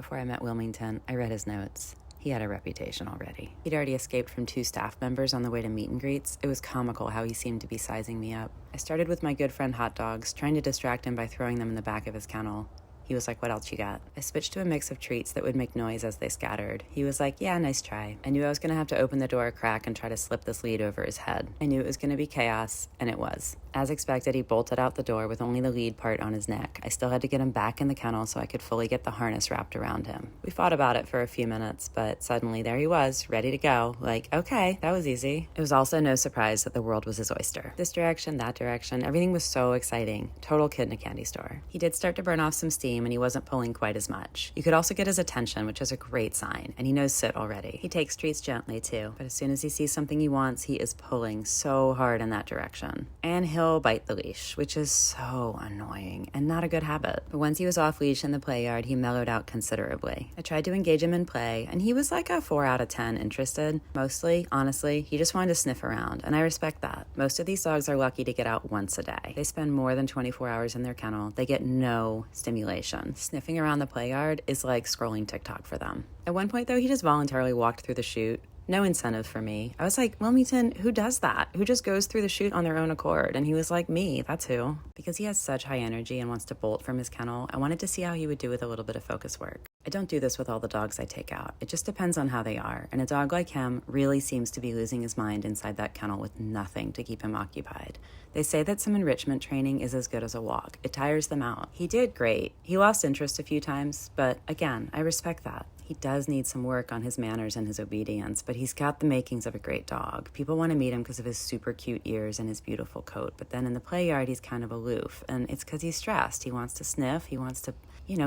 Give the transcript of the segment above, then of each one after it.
Before I met Wilmington, I read his notes. He had a reputation already. He'd already escaped from 2 staff members on the way to meet and greets. It was comical how he seemed to be sizing me up. I started with my good friend Hot Dogs, trying to distract him by throwing them in the back of his kennel. He was like, "What else you got?" I switched to a mix of treats that would make noise as they scattered. He was like, "Yeah, nice try." I knew I was going to have to open the door a crack and try to slip this lead over his head. I knew it was going to be chaos, and it was. As expected, he bolted out the door with only the lead part on his neck. I still had to get him back in the kennel so I could fully get the harness wrapped around him. We fought about it for a few minutes, but suddenly there he was, ready to go. Like, okay, that was easy. It was also no surprise that the world was his oyster. This direction, that direction, everything was so exciting. Total kid in a candy store. He did start to burn off some steam, and he wasn't pulling quite as much. You could also get his attention, which is a great sign, and he knows sit already. He takes treats gently too, but as soon as he sees something he wants, he is pulling so hard in that direction. And he'll bite the leash, which is so annoying and not a good habit. But once he was off leash in the play yard, he mellowed out considerably. I tried to engage him in play, and he was like a 4 out of 10 interested. Mostly, honestly, he just wanted to sniff around, and I respect that. Most of these dogs are lucky to get out once a day. They spend more than 24 hours in their kennel. They get no stimulation. Sniffing around the play yard is like scrolling TikTok for them. At one point, though, he just voluntarily walked through the chute. No incentive for me. I was like, Wilmington, who does that? Who just goes through the chute on their own accord? And he was like, me, that's who. Because he has such high energy and wants to bolt from his kennel, I wanted to see how he would do with a little bit of focus work. I don't do this with all the dogs I take out. It just depends on how they are. And a dog like him really seems to be losing his mind inside that kennel with nothing to keep him occupied. They say that some enrichment training is as good as a walk. It tires them out. He did great. He lost interest a few times, but again, I respect that. He does need some work on his manners and his obedience, but he's got the makings of a great dog. People want to meet him because of his super cute ears and his beautiful coat, but then in the play yard, he's kind of aloof, and it's because he's stressed. He wants to sniff. He wants to,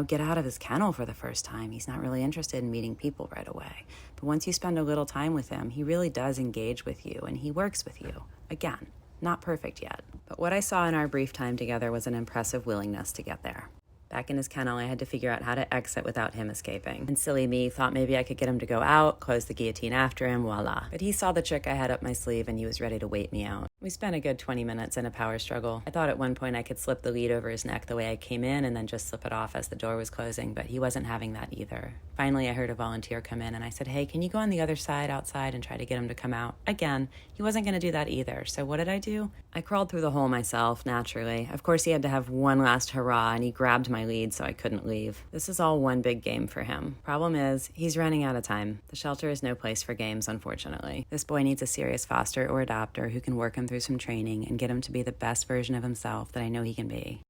get out of his kennel for the first time. He's not really interested in meeting people right away. But once you spend a little time with him, he really does engage with you, and he works with you. Again, not perfect yet. But what I saw in our brief time together was an impressive willingness to get there. Back in his kennel, I had to figure out how to exit without him escaping. And silly me thought maybe I could get him to go out, close the guillotine after him, voila. But he saw the trick I had up my sleeve and he was ready to wait me out. We spent a good 20 minutes in a power struggle. I thought at one point I could slip the lead over his neck the way I came in and then just slip it off as the door was closing, but he wasn't having that either. Finally, I heard a volunteer come in and I said, "Hey, can you go on the other side outside and try to get him to come out?" Again, he wasn't going to do that either. So what did I do? I crawled through the hole myself, naturally. Of course, he had to have one last hurrah and he grabbed my lead so I couldn't leave. This is all one big game for him. Problem is, he's running out of time. The shelter is no place for games, unfortunately. This boy needs a serious foster or adopter who can work him through some training and get him to be the best version of himself that I know he can be.